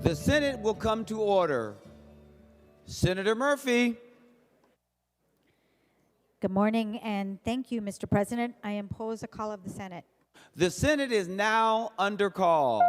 The Senate will come to order. Senator Murphy. Good morning, and thank you, Mr. President. I impose a call of the Senate. The Senate is now under call.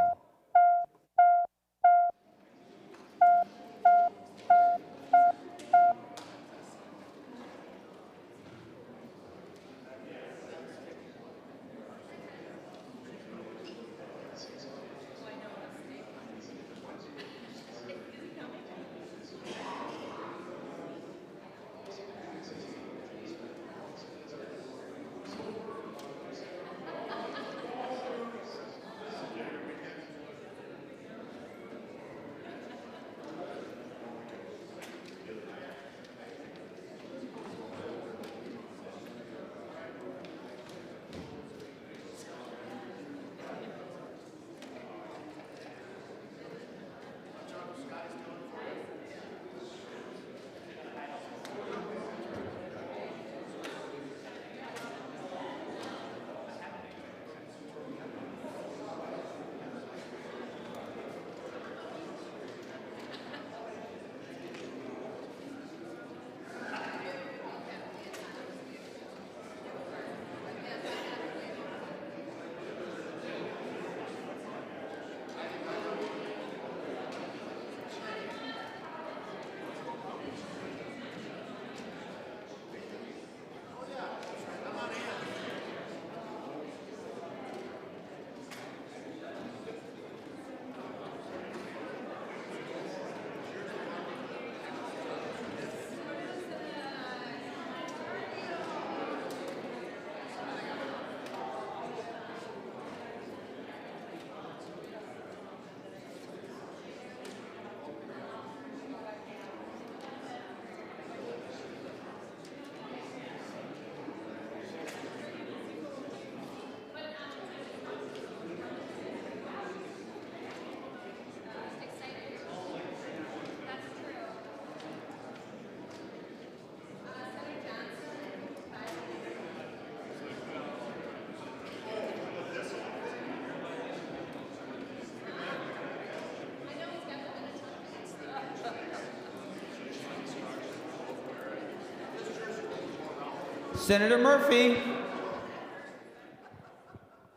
Senator Murphy.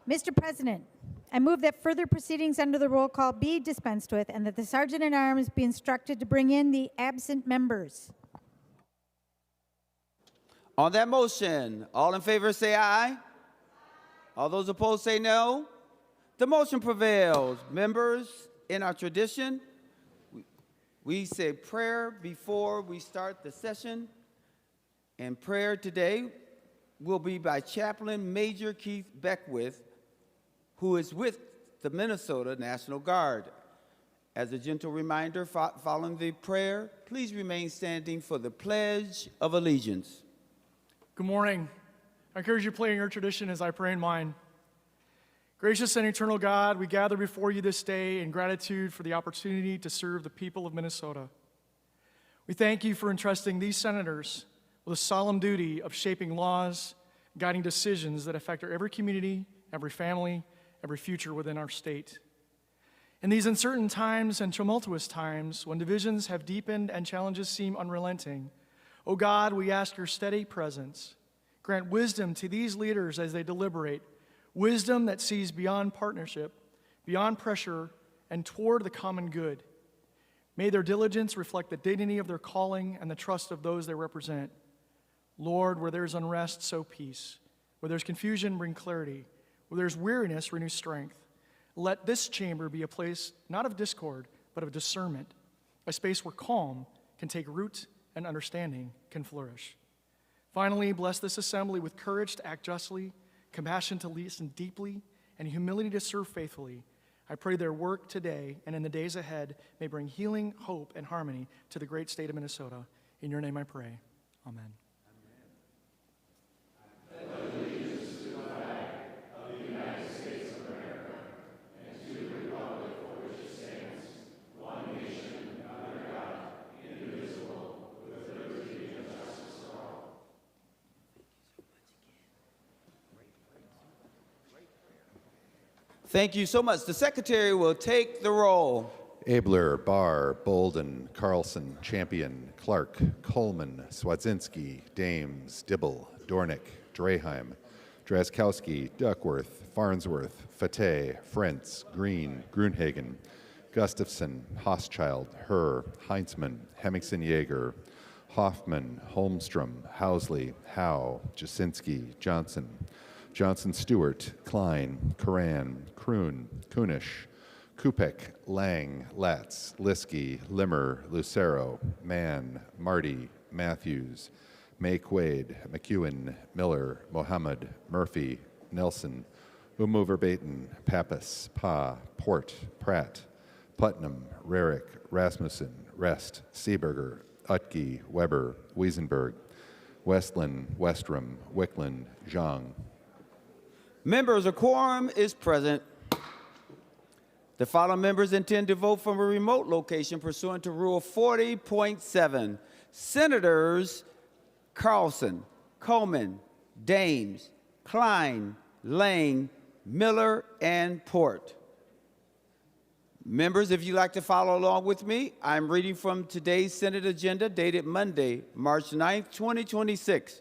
Mr. President, I move that further proceedings under the roll call be dispensed with and that the Sergeant-at-Arms be instructed to bring in the absent members. On that motion, all in favor say aye. All those opposed say no. The motion prevails. Members, in our tradition, we say prayer before we start the session. And prayer today will be by Chaplain Major Keith Beckwith, who is with the Minnesota National Guard. As a gentle reminder, following the prayer, please remain standing for the Pledge of Allegiance. Good morning. I encourage you to play in your tradition as I pray in mine. Gracious and eternal God, we gather before you this day in gratitude for the opportunity to serve the people of Minnesota. We thank you for entrusting these senators with a solemn duty of shaping laws, guiding decisions that affect every community, every family, every future within our state. In these uncertain times and tumultuous times, when divisions have deepened and challenges seem unrelenting, O God, we ask your steady presence. Grant wisdom to these leaders as they deliberate, wisdom that sees beyond partnership, beyond pressure, and toward the common good. May their diligence reflect the dignity of their calling and the trust of those they represent. Lord, where there's unrest, sow peace. Where there's confusion, bring clarity. Where there's weariness, renew strength. Let this chamber be a place not of discord, but of discernment, a space where calm can take root and understanding can flourish. Finally, bless this assembly with courage to act justly, compassion to listen deeply, and humility to serve faithfully. I pray their work today and in the days ahead may bring healing, hope, and harmony to the great state of Minnesota. In your name I pray. Amen. Thank you so much. The Secretary will take the roll. Abler, Barr, Bolden, Carlson, Champion, Clark, Coleman, Swadzinski, Dames, Dibble, Dornick, Draheim, Drazkowski, Duckworth, Farnsworth, Fateh, Frentz, Green, Grunhagen, Gustafson, Hochschild, Herr, Heinzmann, Hemmingson Jaeger, Hoffman, Holmstrom, Housley, Howe, Jasinski, Johnson, Johnson Stewart, Klein, Karan, Kroon, Kunish, Kupek, Lang, Latz, Liskey, Limmer, Lucero, Mann, Marty, Matthews, May Quaid, McEwen, Miller, Mohammed, Murphy, Nelson, Umu Verbaten, Pappas, Pa, Port, Pratt, Putnam, Rarick, Rasmussen, Rest, Seeberger, Utke, Weber, Wiesenberg, Westland, Westrom, Wickland, Zhang. Members, a quorum is present. The following members intend to vote from a remote location pursuant to Rule 40.7. Senators Carlson, Coleman, Dames, Klein, Lang, Miller, and Port. Members, if you'd like to follow along with me, I'm reading from today's Senate agenda dated Monday, March 9th, 2026.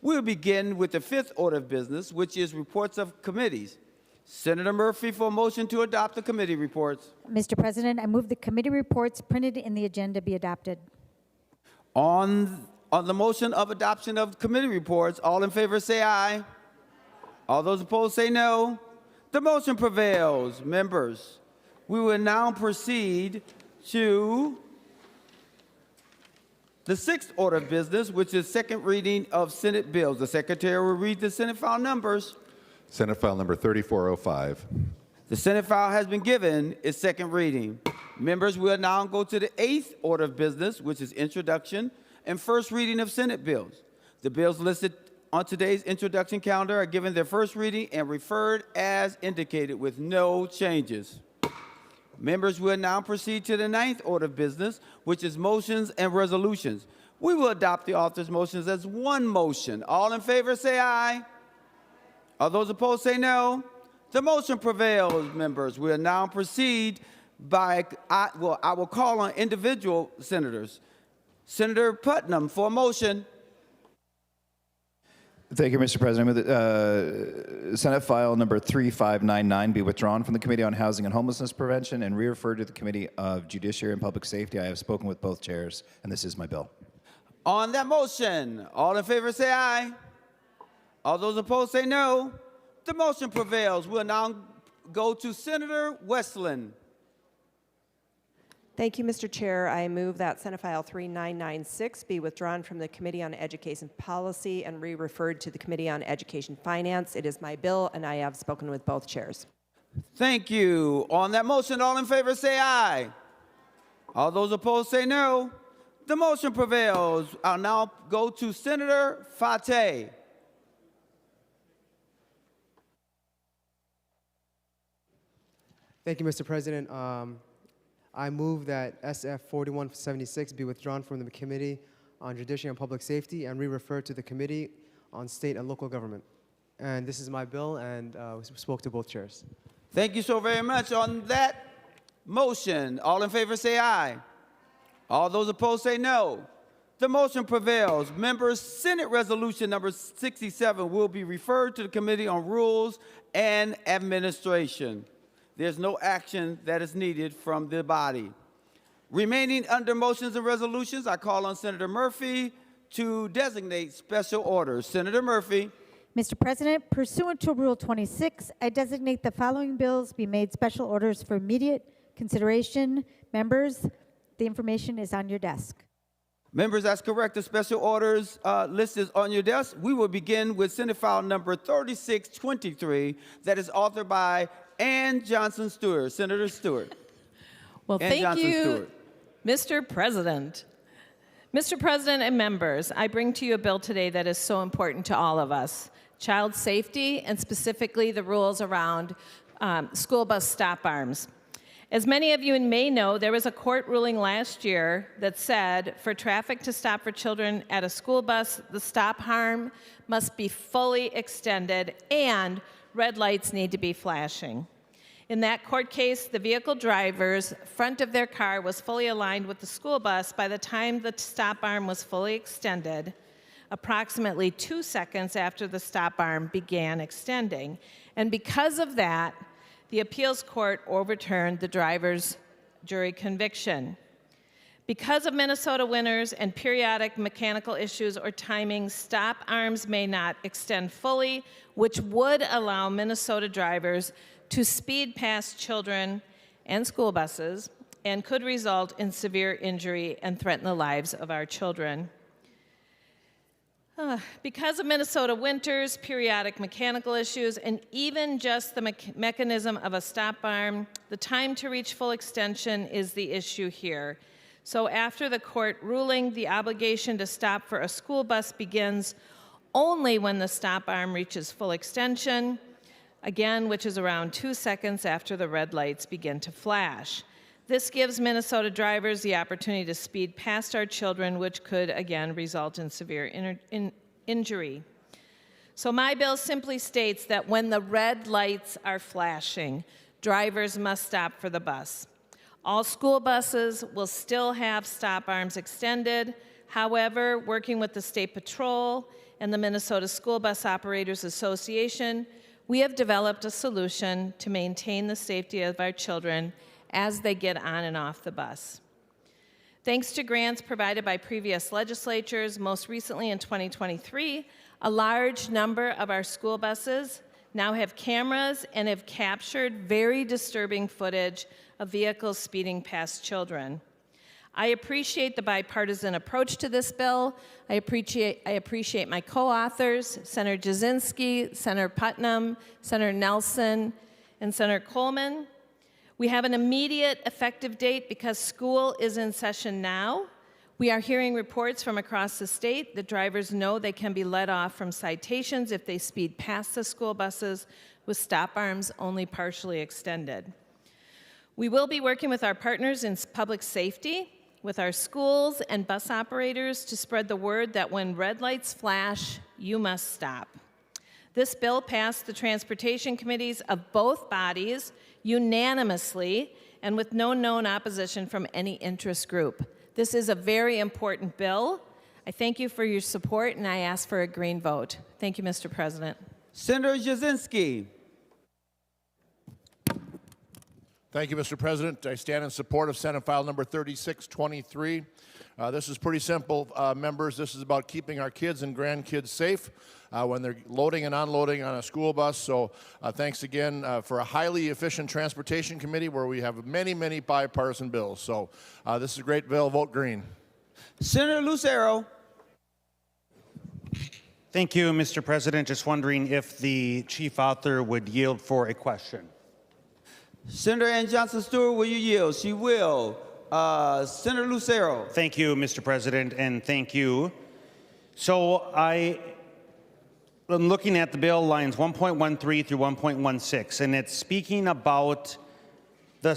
We'll begin with the fifth order of business, which is reports of committees. Senator Murphy for a motion to adopt the committee reports. Mr. President, I move the committee reports printed in the agenda be adopted. On the motion of adoption of committee reports, all in favor say aye. All those opposed say no. The motion prevails. Members, we will now proceed to the sixth order of business, which is second reading of Senate bills. The Secretary will read the Senate file numbers. Senate File Number 3405. The Senate file has been given its second reading. Members, we'll now go to the eighth order of business, which is introduction and first reading of Senate bills. The bills listed on today's introduction calendar are given their first reading and referred as indicated with no changes. Members, will now proceed to the ninth order of business, which is motions and resolutions. We will adopt the author's motions as one motion. All in favor say aye. All those opposed say no. The motion prevails, members. We'll now proceed I will call on individual senators. Senator Putnam for a motion. Thank you, Mr. President. Senate File Number 3599 be withdrawn from the Committee on Housing and Homelessness Prevention and referred to the Committee of Judiciary and Public Safety. I have spoken with both chairs, and this is my bill. On that motion, all in favor say aye. All those opposed say no. The motion prevails. We'll now go to Senator Westland. Thank you, Mr. Chair. I move that Senate File 3996 be withdrawn from the Committee on Education Policy and re-referred to the Committee on Education Finance. It is my bill, and I have spoken with both chairs. Thank you. On that motion, all in favor say aye. All those opposed say no. The motion prevails. I'll now go to Senator Fateh. Thank you, Mr. President. I move that SF 4176 be withdrawn from the Committee on Judiciary and Public Safety and re-referred to the Committee on State and Local Government. And this is my bill, and we spoke to both chairs. Thank you so very much. On that motion, all in favor say aye. All those opposed say no. The motion prevails. Members, Senate Resolution Number 67 will be referred to the Committee on Rules and Administration. There's no action that is needed from the body. Remaining under motions and resolutions, I call on Senator Murphy to designate special orders. Senator Murphy. Mr. President, pursuant to Rule 26, I designate the following bills be made special orders for immediate consideration. Members, the information is on your desk. Members, that's correct. The special orders list is on your desk. We will begin with Senate File Number 3623 that is authored by Ann Johnson Stewart. Senator Stewart. Well, Ann thank Johnson you, Stewart. Mr. President. Mr. President and members, I bring to you a bill today that is so important to all of us. Child safety, and specifically the rules around school bus stop arms. As many of you may know, there was a court ruling last year that said for traffic to stop for children at a school bus, the stop arm must be fully extended and red lights need to be flashing. In that court case, the vehicle driver's front of their car was fully aligned with the school bus by the time the stop arm was fully extended, approximately 2 seconds after the stop arm began extending. And because of that, the appeals court overturned the driver's jury conviction. Because of Minnesota winters and periodic mechanical issues or timing, stop arms may not extend fully, which would allow Minnesota drivers to speed past children and school buses and could result in severe injury and threaten the lives of our children. Because of Minnesota winters, periodic mechanical issues, and even just the mechanism of a stop arm, the time to reach full extension is the issue here. So after the court ruling, the obligation to stop for a school bus begins only when the stop arm reaches full extension, again, which is around 2 seconds after the red lights begin to flash. This gives Minnesota drivers the opportunity to speed past our children, which could, again, result in severe injury. So my bill simply states that when the red lights are flashing, drivers must stop for the bus. All school buses will still have stop arms extended. However, working with the State Patrol and the Minnesota School Bus Operators Association, we have developed a solution to maintain the safety of our children as they get on and off the bus. Thanks to grants provided by previous legislatures, most recently in 2023, a large number of our school buses now have cameras and have captured very disturbing footage of vehicles speeding past children. I appreciate the bipartisan approach to this bill. I appreciate my co-authors, Senator Jasinski, Senator Putnam, Senator Nelson, and Senator Coleman. We have an immediate effective date because school is in session now. We are hearing reports from across the state that drivers know they can be let off from citations if they speed past the school buses with stop arms only partially extended. We will be working with our partners in public safety, with our schools and bus operators to spread the word that when red lights flash, you must stop. This bill passed the transportation committees of both bodies unanimously and with no known opposition from any interest group. This is a very important bill. I thank you for your support, and I ask for a green vote. Thank you, Mr. President. Senator Jasinski. Thank you, Mr. President. I stand in support of Senate File Number 3623. This is pretty simple, members. This is about keeping our kids and grandkids safe when they're loading and unloading on a school bus. So thanks again for a highly efficient transportation committee where we have many, many bipartisan bills. So this is a great bill. Vote green. Senator Lucero. Thank you, Mr. President. Just wondering if the chief author would yield for a question. Senator Ann Johnson Stewart, will you yield? She will. Senator Lucero. Thank you, Mr. President, and thank you. So I'm looking at the bill lines 1.13 through 1.16, and it's speaking about the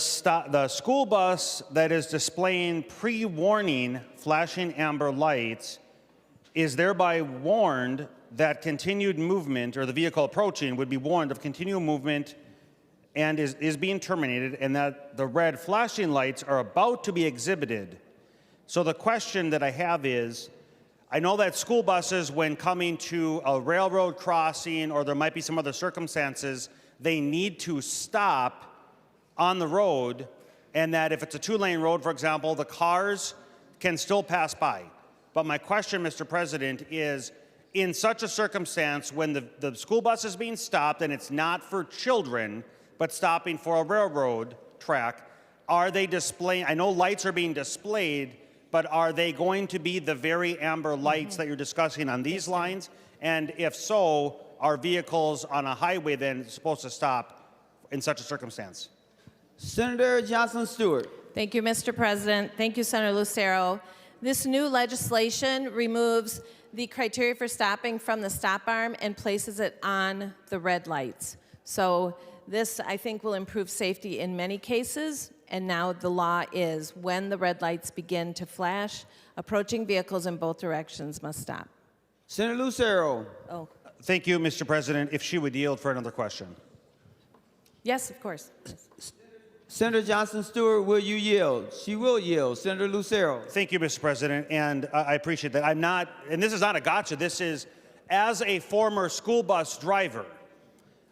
school bus that is displaying pre-warning flashing amber lights is thereby warned that continued movement, or the vehicle approaching would be warned of continued movement and is being terminated, and that the red flashing lights are about to be exhibited. So the question that I have is, I know that school buses, when coming to a railroad crossing or there might be some other circumstances, they need to stop on the road, and that if it's a two-lane road, for example, the cars can still pass by. But my question, Mr. President, is in such a circumstance when the school bus is being stopped and it's not for children, but stopping for a railroad track, are they displaying, I know lights are being displayed, but are they going to be the very amber lights that you're discussing on these lines? And if so, are vehicles on a highway then supposed to stop in such a circumstance? Senator Johnson Stewart. Thank you, Mr. President. Thank you, Senator Lucero. This new legislation removes the criteria for stopping from the stop arm and places it on the red lights. So this, I think, will improve safety in many cases, and now the law is when the red lights begin to flash, approaching vehicles in both directions must stop. Senator Lucero. Oh. Thank you, Mr. President. If she would yield for another question. Yes, of course. Senator Johnson Stewart, will you yield? She will yield. Senator Lucero. Thank you, Mr. President, and I appreciate that. I'm not, and this is not a gotcha, this is, as a former school bus driver,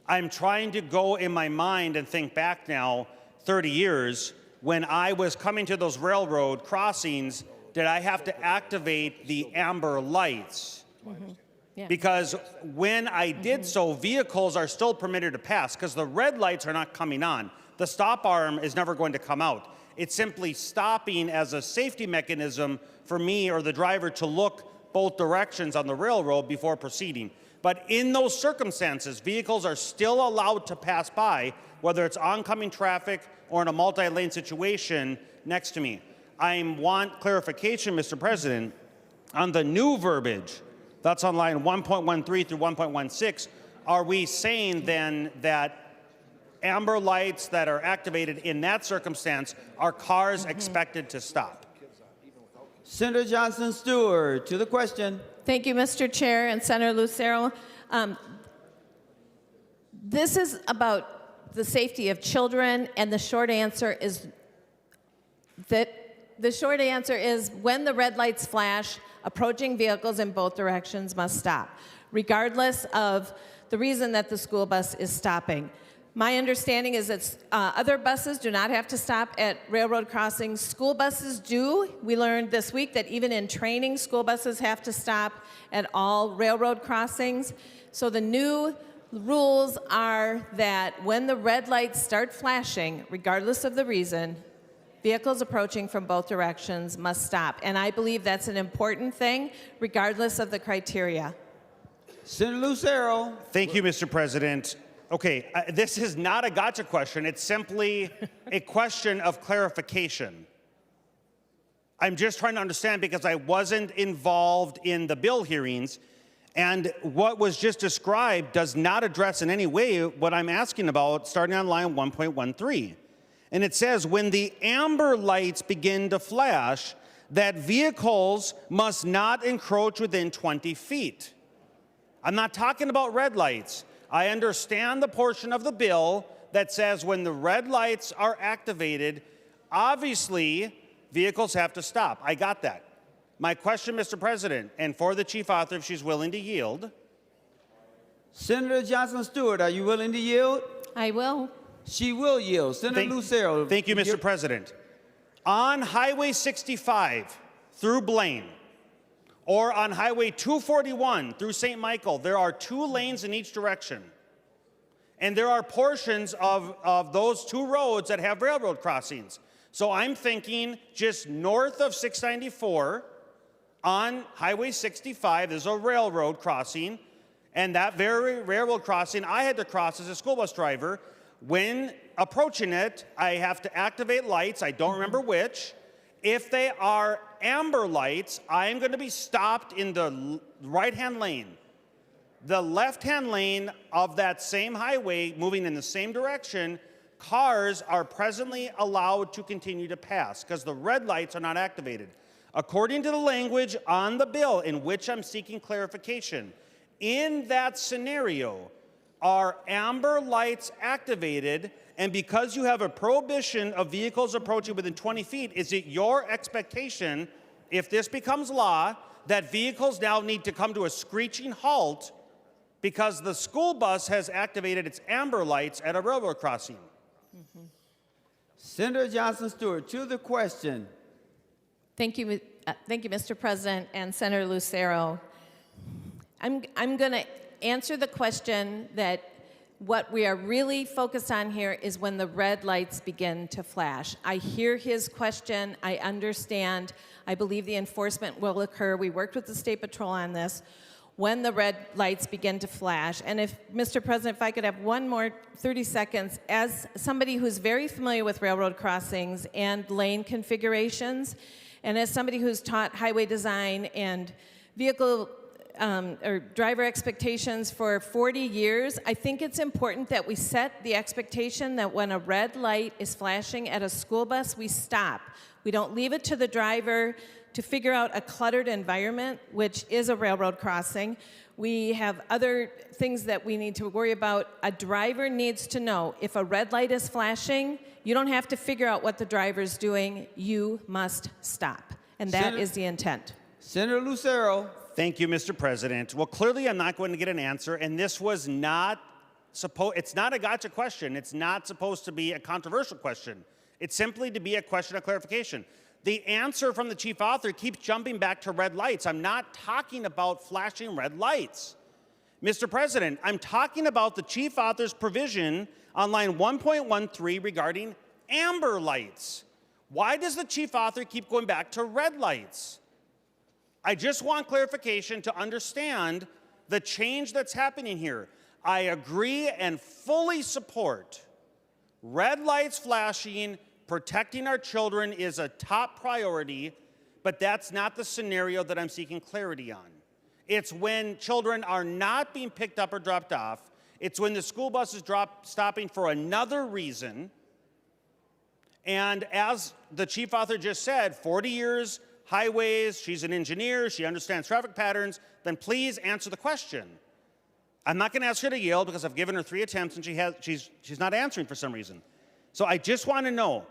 I'm trying to go in my mind and think back now 30 years when I was coming to those railroad crossings, did I have to activate the amber lights? Yeah. Because when I did so, vehicles are still permitted to pass because the red lights are not coming on. The stop arm is never going to come out. It's simply stopping as a safety mechanism for me or the driver to look both directions on the railroad before proceeding. But in those circumstances, vehicles are still allowed to pass by, whether it's oncoming traffic or in a multi-lane situation next to me. I want clarification, Mr. President, on the new verbiage that's on line 1.13 through 1.16. Are we saying then that amber lights that are activated in that circumstance are cars expected to stop? Senator Johnson Stewart, to the question. Thank you, Mr. Chair and Senator Lucero. This is about the safety of children, and the short answer is when the red lights flash, approaching vehicles in both directions must stop, regardless of the reason that the school bus is stopping. My understanding is that other buses do not have to stop at railroad crossings. School buses do. We learned this week that even in training, school buses have to stop at all railroad crossings. So the new rules are that when the red lights start flashing, regardless of the reason, vehicles approaching from both directions must stop. And I believe that's an important thing, regardless of the criteria. Senator Lucero. Thank you, Mr. President. Okay, this is not a gotcha question. It's simply a question of clarification. I'm just trying to understand because I wasn't involved in the bill hearings, and what was just described does not address in any way what I'm asking about, starting on line 1.13. And it says, when the amber lights begin to flash, that vehicles must not encroach within 20 feet. I'm not talking about red lights. I understand the portion of the bill that says when the red lights are activated, obviously vehicles have to stop. I got that. My question, Mr. President, and for the chief author, if she's willing to yield. Senator Johnson Stewart, are you willing to yield? I will. She will yield. Senator Lucero. Thank you, Mr. President. On Highway 65 through Blaine, or on Highway 241 through St. Michael, there are 2 lanes in each direction. And there are portions of those 2 roads that have railroad crossings. So I'm thinking just north of 694 on Highway 65, there's a railroad crossing. And that very railroad crossing I had to cross as a school bus driver. When approaching it, I have to activate lights. I don't remember which. If they are amber lights, I am going to be stopped in the right-hand lane. The left-hand lane of that same highway, moving in the same direction, cars are presently allowed to continue to pass because the red lights are not activated. According to the language on the bill in which I'm seeking clarification, in that scenario, are amber lights activated? And because you have a prohibition of vehicles approaching within 20 feet, is it your expectation, if this becomes law, that vehicles now need to come to a screeching halt because the school bus has activated its amber lights at a railroad crossing? Senator Johnson Stewart, to the question. Thank you, Mr. President and Senator Lucero. I'm going to answer the question that what we are really focused on here is when the red lights begin to flash. I hear his question. I understand. I believe the enforcement will occur. We worked with the State Patrol on this. When the red lights begin to flash. And if, Mr. President, if I could have one more 30 seconds, as somebody who's very familiar with railroad crossings and lane configurations, and as somebody who's taught highway design and vehicle or driver expectations for 40 years, I think it's important that we set the expectation that when a red light is flashing at a school bus, we stop. We don't leave it to the driver to figure out a cluttered environment, which is a railroad crossing. We have other things that we need to worry about. A driver needs to know if a red light is flashing, you don't have to figure out what the driver's doing. You must stop. And that is the intent. Senator Lucero. Thank you, Mr. President. Well, clearly I'm not going to get an answer, and this was not it's not a gotcha question. It's not supposed to be a controversial question. It's simply to be a question of clarification. The answer from the chief author keeps jumping back to red lights. I'm not talking about flashing red lights. Mr. President, I'm talking about the chief author's provision on line 1.13 regarding amber lights. Why does the chief author keep going back to red lights? I just want clarification to understand the change that's happening here. I agree and fully support red lights flashing. Protecting our children is a top priority, but that's not the scenario that I'm seeking clarity on. It's when children are not being picked up or dropped off. It's when the school bus is stopping for another reason. And as the chief author just said, 40 years, highways, she's an engineer, she understands traffic patterns, then please answer the question. I'm not going to ask her to yield because I've given her 3 attempts and she's not answering for some reason. So I just want to know,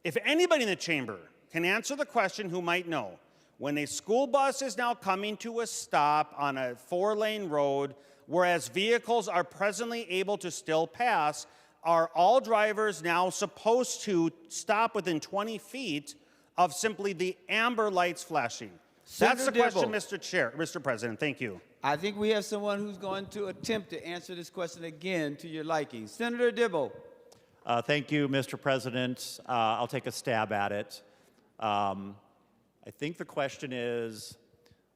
if anybody in the chamber can answer the question who might know, when a school bus is now coming to a stop on a 4-lane road, whereas vehicles are presently able to still pass, are all drivers now supposed to stop within 20 feet of simply the amber lights flashing? That's the question, Mr. President. Thank you. I think we have someone who's going to attempt to answer this question again to your liking. Senator Dibble. Thank you, Mr. President. I'll take a stab at it. I think the question is,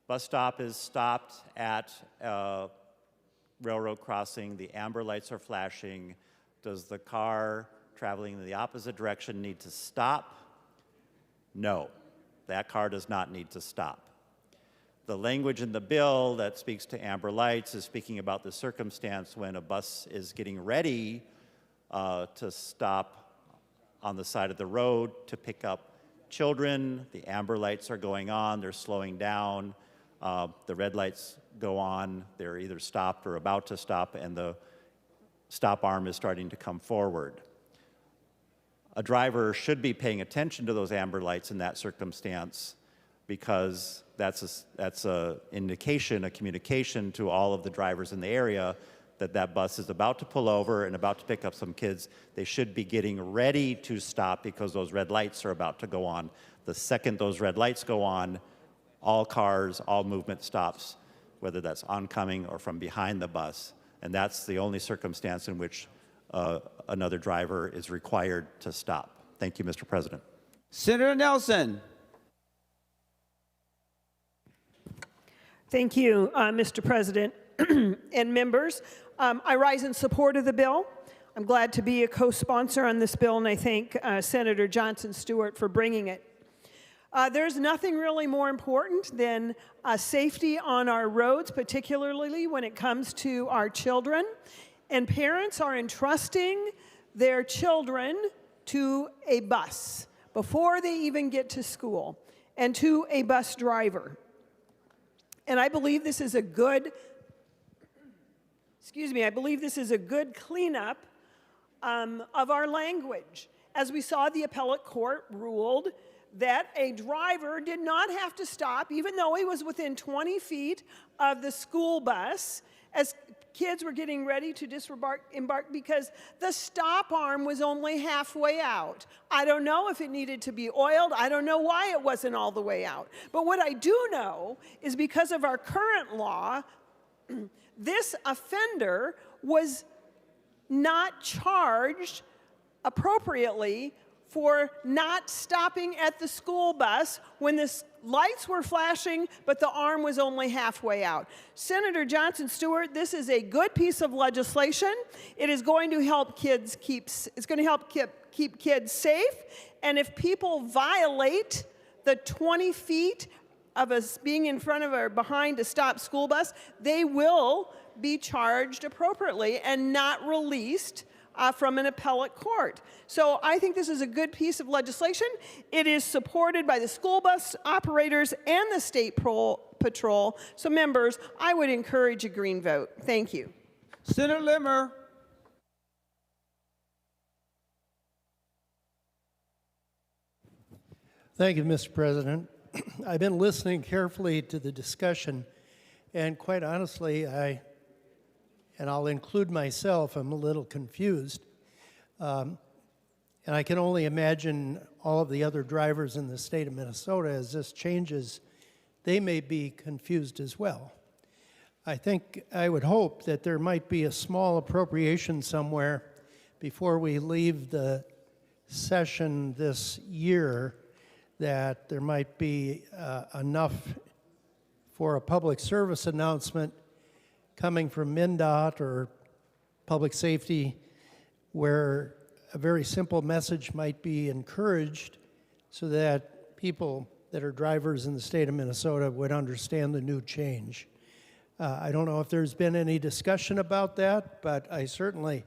bus stop is stopped at railroad crossing. The amber lights are flashing. Does the car traveling in the opposite direction need to stop? No, that car does not need to stop. The language in the bill that speaks to amber lights is speaking about the circumstance when a bus is getting ready to stop on the side of the road to pick up children. The amber lights are going on, they're slowing down. The red lights go on, they're either stopped or about to stop, and the stop arm is starting to come forward. A driver should be paying attention to those amber lights in that circumstance because that's a indication, a communication to all of the drivers in the area that bus is about to pull over and about to pick up some kids. They should be getting ready to stop because those red lights are about to go on. The second those red lights go on, all cars, all movement stops, whether that's oncoming or from behind the bus. And that's the only circumstance in which another driver is required to stop. Thank you, Mr. President. Senator Nelson. Thank you, Mr. President and members. I rise in support of the bill. I'm glad to be a co-sponsor on this bill, and I thank Senator Johnson Stewart for bringing it. There's nothing really more important than safety on our roads, particularly when it comes to our children. And parents are entrusting their children to a bus before they even get to school and to a bus driver. And I believe this is a good, I believe this is a good cleanup of our language. As we saw, the appellate court ruled that a driver did not have to stop, even though he was within 20 feet of the school bus, as kids were getting ready to embark because the stop arm was only halfway out. I don't know if it needed to be oiled. I don't know why it wasn't all the way out. But what I do know is because of our current law, this offender was not charged appropriately for not stopping at the school bus when the lights were flashing, but the arm was only halfway out. Senator Johnson Stewart, this is a good piece of legislation. It is going to help kids keep kids safe. And if people violate the 20 feet of us being in front of or behind a stopped school bus, they will be charged appropriately and not released from an appellate court. So I think this is a good piece of legislation. It is supported by the school bus operators and the state patrol. So members, I would encourage a green vote. Thank you. Senator Limmer. Thank you, Mr. President. I've been listening carefully to the discussion, and quite honestly, I'll include myself, I'm a little confused. And I can only imagine all of the other drivers in the state of Minnesota, as this changes, they may be confused as well. I would hope that there might be a small appropriation somewhere before we leave the session this year, that there might be enough for a public service announcement coming from MnDOT or Public Safety, where a very simple message might be encouraged so that people that are drivers in the state of Minnesota would understand the new change. I don't know if there's been any discussion about that, but I certainly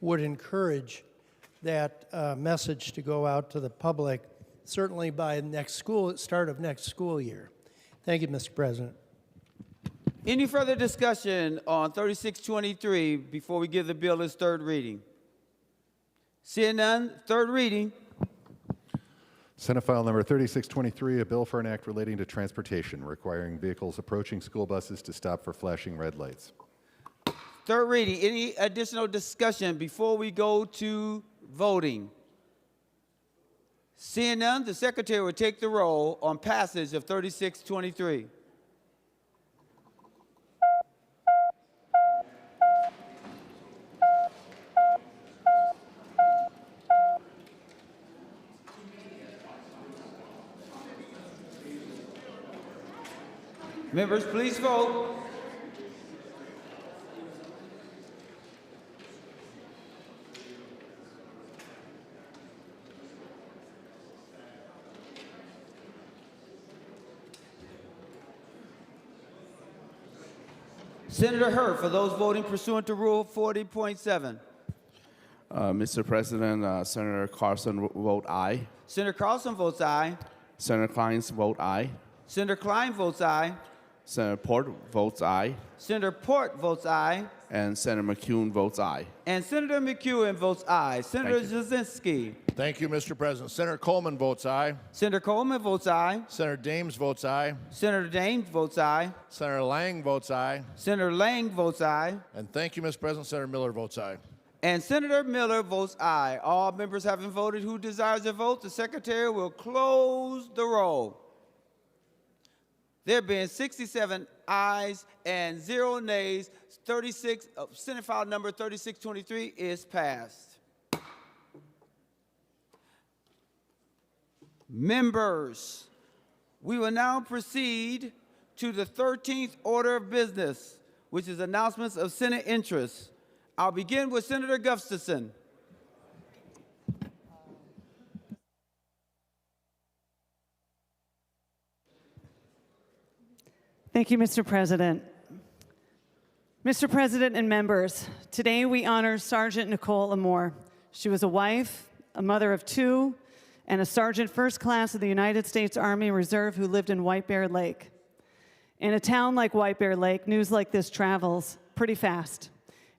would encourage that message to go out to the public, certainly by start of next school year. Thank you, Mr. President. Any further discussion on 3623 before we give the bill its third reading? Seeing none, third reading. Senate File Number 3623, a bill for an act relating to transportation, requiring vehicles approaching school buses to stop for flashing red lights. Third reading. Any additional discussion before we go to voting? Seeing none, the Secretary will take the roll on passage of 3623. Members, please vote. Senator Hurd, for those voting pursuant to Rule 40.7. Mr. President, Senator Carlson vote aye. Senator Carlson votes aye. Senator Kleins vote aye. Senator Klein votes aye. Senator Port votes aye. Senator Port votes aye. And Senator McCune votes aye. And Senator McEwen votes aye. Senator Jasinski. Thank you, Mr. President. Senator Coleman votes aye. Senator Coleman votes aye. Senator Dames votes aye. Senator Dames votes aye. Senator Lang votes aye. Senator Lang votes aye. And thank you, Mr. President. Senator Miller votes aye. And Senator Miller votes aye. All members having voted who desires to vote, the Secretary will close the roll. There being 67 ayes and 0 nays, Senate File Number 3623 is passed. Members, we will now proceed to the 13th order of business, which is announcements of Senate interest. I'll begin with Senator Gustafson. Thank you, Mr. President. Mr. President and members, today we honor Sergeant Nicole Amore. She was a wife, a mother of 2, and a Sergeant First Class of the United States Army Reserve who lived in White Bear Lake. In a town like White Bear Lake, news like this travels pretty fast.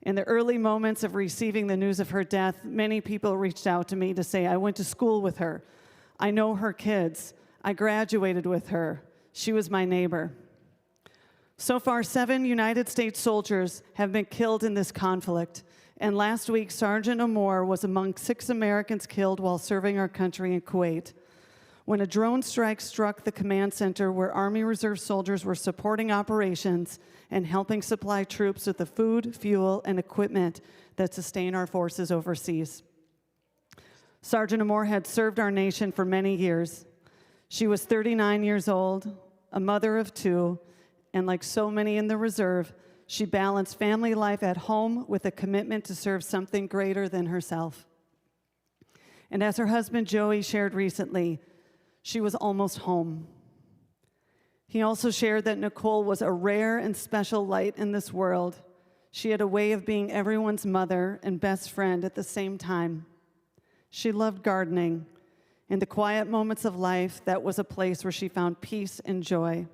In the early moments of receiving the news of her death, many people reached out to me to say, I went to school with her. I know her kids. I graduated with her. She was my neighbor. So far, 7 United States soldiers have been killed in this conflict, and last week, Sergeant Amore was among 6 Americans killed while serving our country in Kuwait. When a drone strike struck the command center where Army Reserve soldiers were supporting operations and helping supply troops with the food, fuel, and equipment that sustain our forces overseas. Sergeant Amore had served our nation for many years. She was 39 years old, a mother of 2, and like so many in the reserve, she balanced family life at home with a commitment to serve something greater than herself. And as her husband Joey shared recently, she was almost home. He also shared that Nicole was a rare and special light in this world. She had a way of being everyone's mother and best friend at the same time. She loved gardening. In the quiet moments of life, that was a place where she found peace and joy.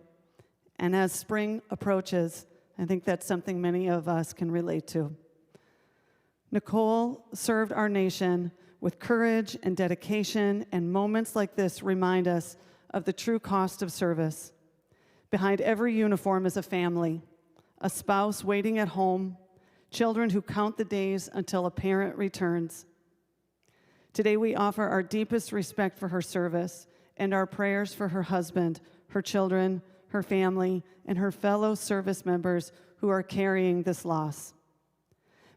And as spring approaches, I think that's something many of us can relate to. Nicole served our nation with courage and dedication, and moments like this remind us of the true cost of service. Behind every uniform is a family, a spouse waiting at home, children who count the days until a parent returns. Today we offer our deepest respect for her service and our prayers for her husband, her children, her family, and her fellow service members who are carrying this loss.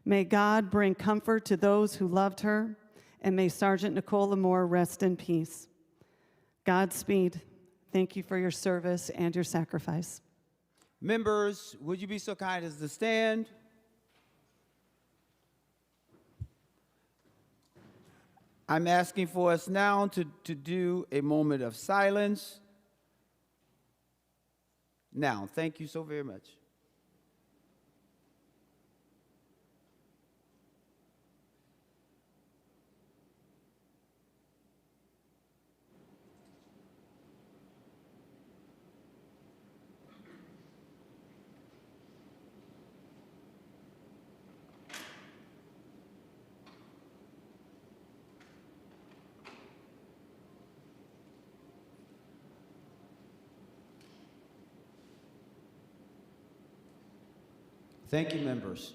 May God bring comfort to those who loved her, and may Sergeant Nicole Lamore rest in peace. Godspeed. Thank you for your service and your sacrifice. Members, would you be so kind as to stand? I'm asking for us now to do a moment of silence. Now, thank you so very much. Thank you, members.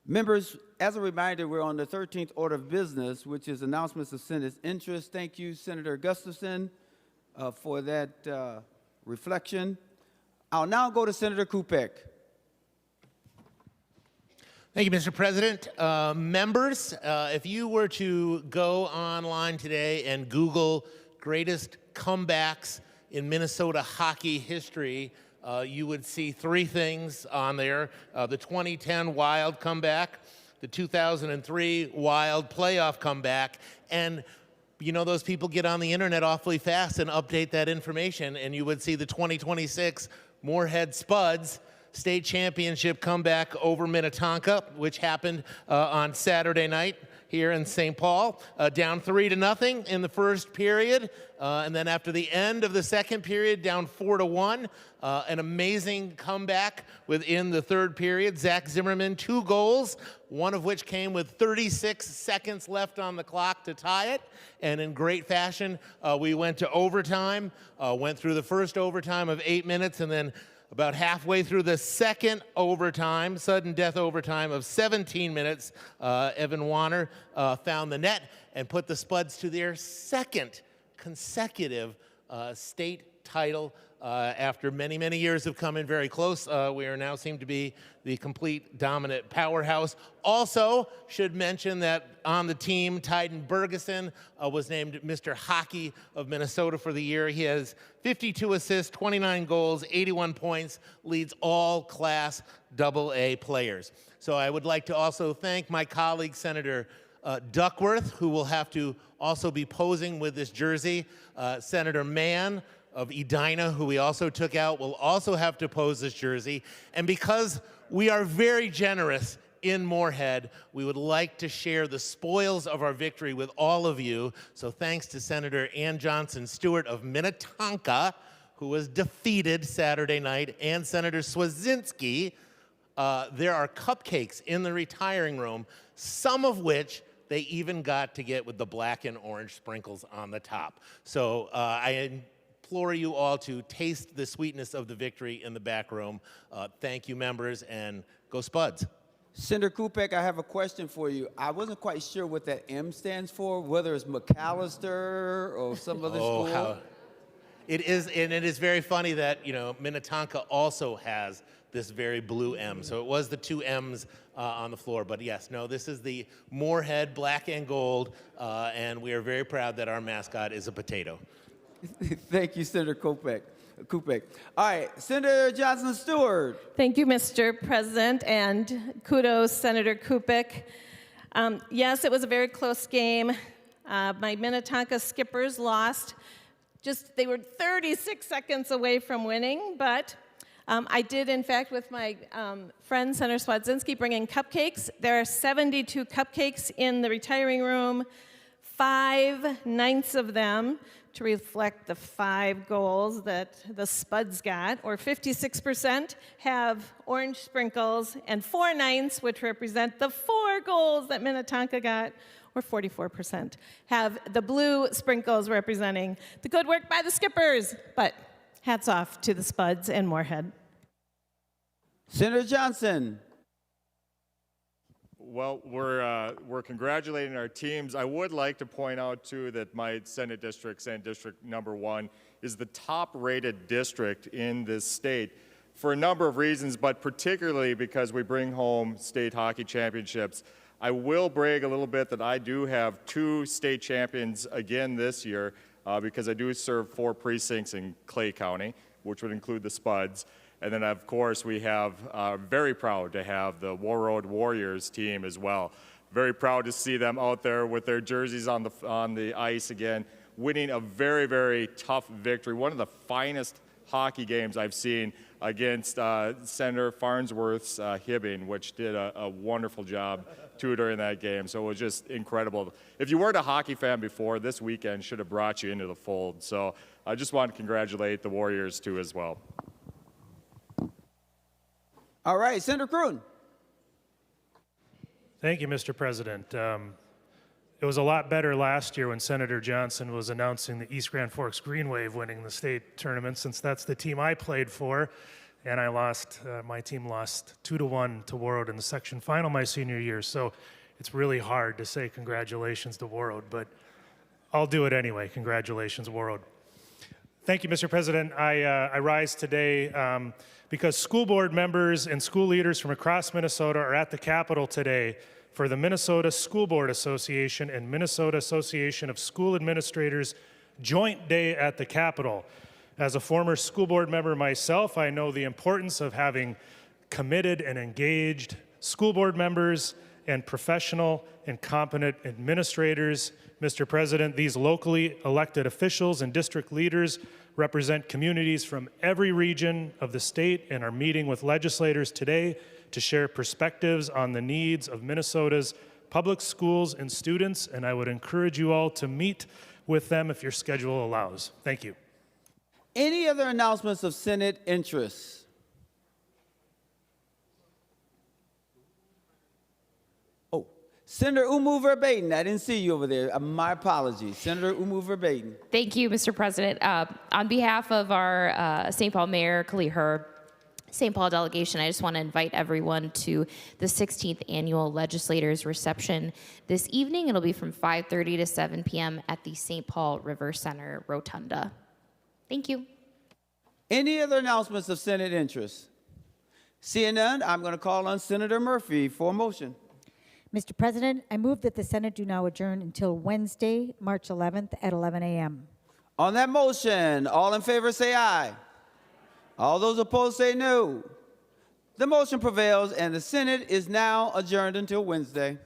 Members, as a reminder, we're on the 13th order of business, which is announcements of Senate's interest. Thank you, Senator Gustafson, for that reflection. I'll now go to Senator Kupek. Thank you, Mr. President. Members, if you were to go online today and Google greatest comebacks in Minnesota hockey history, you would see three things on there. The 2010 Wild comeback, the 2003 Wild playoff comeback, and you know those people get on the internet awfully fast and update that information, and you would see the 2026 Moorhead Spuds state championship comeback over Minnetonka, which happened on Saturday night here in St. Paul, down 3-0 in the first period, and then after the end of the second period, down 4-1. An amazing comeback within the third period. Zach Zimmerman, 2 goals, one of which came with 36 seconds left on the clock to tie it. And in great fashion, we went to overtime, went through the first overtime of 8 minutes, and then about halfway through the second overtime, sudden death overtime of 17 minutes, Evan Warner found the net and put the Spuds to their second consecutive state title. After many, many years of coming very close, we are now seem to be the complete dominant powerhouse. Also, should mention that on the team, Tyden Bergeson was named Mr. Hockey of Minnesota for the year. He has 52 assists, 29 goals, 81 points, leads all Class AA players. So I would like to also thank my colleague, Senator Duckworth, who will have to also be posing with this jersey. Senator Mann of Edina, who we also took out, will also have to pose this jersey. And because we are very generous in Moorhead, we would like to share the spoils of our victory with all of you. So thanks to Senator Ann Johnson Stewart of Minnetonka, who was defeated Saturday night, and Senator Swazinski. There are cupcakes in the retiring room, some of which they even got to get with the black and orange sprinkles on the top. So I implore you all to taste the sweetness of the victory in the back room. Thank you, members, and go Spuds. Senator Kupek, I have a question for you. I wasn't quite sure what that M stands for, whether it's McAllister or some other school. It is, and it is very funny that, you know, Minnetonka also has this very blue M. So it was the 2 M's on the floor. But yes, no, this is the Moorhead black and gold, and we are very proud that our mascot is a potato. Thank you, Senator Kupek. All right, Senator Johnson Stewart. Thank you, Mr. President, and kudos, Senator Kupek. Yes, it was a very close game. My Minnetonka Skippers lost. They were 36 seconds away from winning, but I did, in fact, with my friend Senator Swadzinski, bring in cupcakes. There are 72 cupcakes in the retiring room, 5/9 of them to reflect the 5 goals that the Spuds got, or 56%, have orange sprinkles, and 4/9, which represent the 4 goals that Minnetonka got, or 44%, have the blue sprinkles representing the good work by the skippers. But hats off to the Spuds and Moorhead. Senator Johnson. Well, we're congratulating our teams. I would like to point out, too, that my Senate district number 1, is the top-rated district in this state for a number of reasons, but particularly because we bring home state hockey championships. I will brag a little bit that I do have 2 state champions again this year because I do serve 4 precincts in Clay County, which would include the Spuds. And then, of course, we have very proud to have the War Road Warriors team as well. Very proud to see them out there with their jerseys on the ice again, winning a very, very tough victory. One of the finest hockey games I've seen against Senator Farnsworth's Hibbing, which did a wonderful job too during that game. So it was just incredible. If you weren't a hockey fan before, this weekend should have brought you into the fold. So I just want to congratulate the Warriors too as well. All right, Senator Croon. Thank you, Mr. President. It was a lot better last year when Senator Johnson was announcing the East Grand Forks Green Wave winning the state tournament, since that's the team I played for, and my team lost 2-1 to Warroad in the section final my senior year, so it's really hard to say congratulations to Warroad, but I'll do it anyway. Congratulations, Warroad. Thank you, Mr. President. I rise today because school board members and school leaders from across Minnesota are at the Capitol today for the Minnesota School Board Association and Minnesota Association of School Administrators Joint Day at the Capitol. As a former school board member myself, I know the importance of having committed and engaged school board members and professional and competent administrators. Mr. President, these locally elected officials and district leaders represent communities from every region of the state and are meeting with legislators today to share perspectives on the needs of Minnesota's public schools and students, and I would encourage you all to meet with them if your schedule allows. Thank you. Any other announcements of Senate interests? Oh, Senator Umu Verbatim. I didn't see you over there. My apologies. Senator Umu Verbatim. Thank you, Mr. President. On behalf of our St. Paul Mayor, Khalil Herb, St. Paul delegation, I just want to invite everyone to the 16th Annual Legislators Reception this evening. It'll be from 5:30 to 7 p.m. at the St. Paul River Center Rotunda. Thank you. Any other announcements of Senate interest? Seeing none, I'm going to call on Senator Murphy for a motion. Mr. President, I move that the Senate do now adjourn until Wednesday, March 11th at 11 a.m. On that motion, all in favor say aye. All those opposed say no. The motion prevails and the Senate is now adjourned until Wednesday.